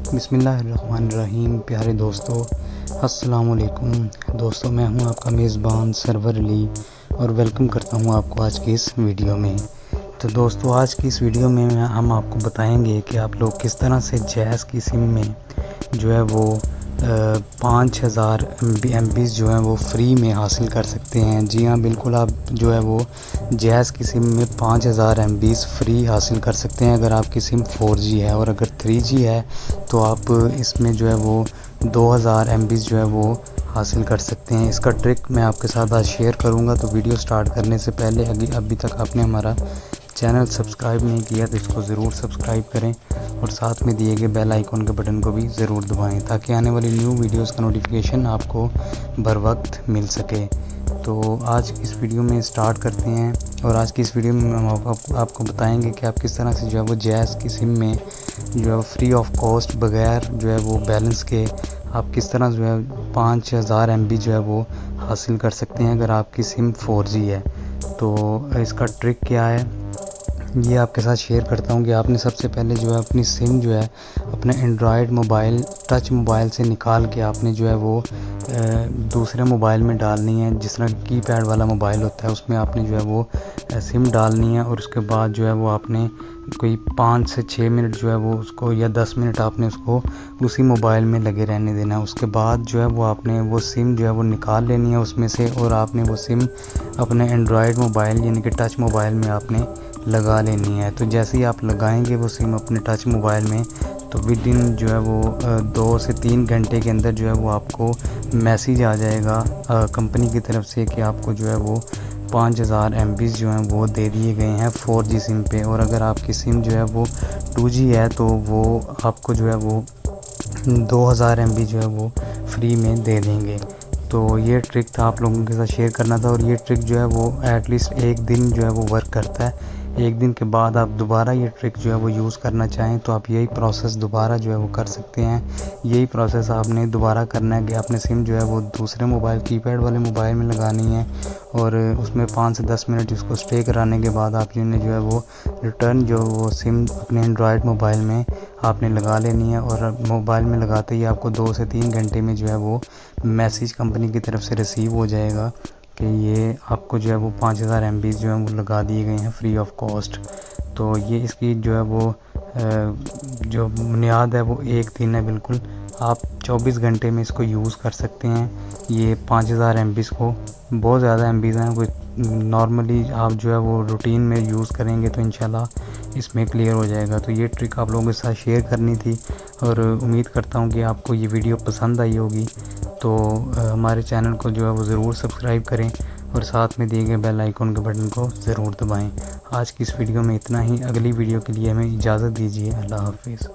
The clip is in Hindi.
बिस्मिल्लाहिर्रहमानिर्रहीम। प्यारे दोस्तों, अस्सलाम वालेकुम। दोस्तों, मैं हूं आपका मेज़बान सरवर अली और वेलकम करता हूं आपको आज की इस वीडियो में। तो दोस्तों, आज की इस वीडियो में हम आपको बताएंगे कि आप लोग किस तरह से जैज़ की सिम में जो है वो 5000 MB जो है वो फ्री में हासिल कर सकते हैं। जी हाँ, बिल्कुल, आप जो है वो जैज़ की सिम में 5000 MB फ्री हासिल कर सकते हैं अगर आपकी सिम 4G है, और अगर 3G है तो आप इसमें जो है वो 2000 MB जो है वो हासिल कर सकते हैं। इसका ट्रिक मैं आपके साथ आज शेयर करूंगा। तो वीडियो स्टार्ट करने से पहले अभी तक आपने हमारा चैनल सब्सक्राइब नहीं किया तो इसको ज़रूर सब्सक्राइब करें और साथ में दिए गए बेल आइकॉन के बटन को भी ज़रूर दबाएं ताकि आने वाली न्यू वीडियोस का नोटिफिकेशन आपको बर वक्त मिल सके। तो आज इस वीडियो में स्टार्ट करते हैं और आज की इस वीडियो में हम आपको बताएंगे कि आप किस तरह से जो है वो जैज़ की सिम में जो है फ्री ऑफ कॉस्ट बगैर जो है वो बैलेंस के आप किस तरह जो है 5000 MB जो है वो हासिल कर सकते हैं अगर आपकी सिम 4G है। तो इसका ट्रिक क्या है ये आपके साथ शेयर करता हूँ कि आपने सबसे पहले जो है अपनी सिम जो है अपने एंड्रॉयड मोबाइल टच मोबाइल से निकाल के आपने जो है वो दूसरे मोबाइल में डालनी है। जिस तरह कीपैड वाला मोबाइल होता है उसमें आपने जो है वो सिम डालनी है और उसके बाद जो है वो आपने कोई 5 से 6 मिनट जो है वो उसको या 10 मिनट आपने उसको उसी मोबाइल में लगे रहने देना है। उसके बाद जो है वो आपने वो सिम जो है वो निकाल लेनी है उसमें से और आपने वो सिम अपने एंड्रॉयड मोबाइल यानी कि टच मोबाइल में आपने लगा लेनी है। तो जैसे ही आप लगाएंगे वो सिम अपने टच मोबाइल में तो विद इन जो है वो 2 से 3 घंटे के अंदर जो है वो आपको मैसेज आ जाएगा कंपनी की तरफ से कि आपको जो है वो 5000 MB जो हैं वो दे दिए गए हैं 4G सिम पे। और अगर आपकी सिम जो है वो 2G है तो वो आपको जो है वो 2000 MB जो है वो फ्री में दे देंगे। तो ये ट्रिक था आप लोगों के साथ शेयर करना था और ये ट्रिक जो है वो एटलीस्ट एक दिन जो है वो वर्क करता है। एक दिन के बाद आप दोबारा ये ट्रिक जो है वो यूज़ करना चाहें तो आप यही प्रोसेस दोबारा जो है वो कर सकते हैं। यही प्रोसेस आपने दोबारा करना है कि आपने सिम जो है वो दूसरे मोबाइल कीपैड वाले मोबाइल में लगानी है और उसमें 5 से 10 मिनट उसको स्टे कराने के बाद आप जो है वो रिटर्न जो वो सिम अपने एंड्रॉयड मोबाइल में आपने लगा लेनी है। और मोबाइल में लगाते ही आपको 2 से 3 घंटे में जो है वो मैसेज कंपनी की तरफ से रिसीव हो जाएगा कि ये आपको जो है वो 5000 MB जो है वो लगा दिए गए हैं फ्री ऑफ कॉस्ट। तो ये इसकी जो है वो जो बुनियाद है वो एक दिन है। बिल्कुल आप 24 घंटे में इसको यूज़ कर सकते हैं। ये 5000 MB को बहुत ज़्यादा MB हैं। कोई नॉर्मली आप जो है वो रूटीन में यूज़ करेंगे तो इंशाल्लाह इसमें क्लियर हो जाएगा। तो ये ट्रिक आप लोगों के साथ शेयर करनी थी और उम्मीद करता हूँ कि आपको ये वीडियो पसंद आई होगी। तो हमारे चैनल को जो है वो ज़रूर सब्सक्राइब करें और साथ में दिए गए बेल आइकॉन के बटन को ज़रूर दबाएं। आज की इस वीडियो में इतना ही। अगली वीडियो के लिए हमें इजाज़त दीजिए। अल्लाह हाफिज़।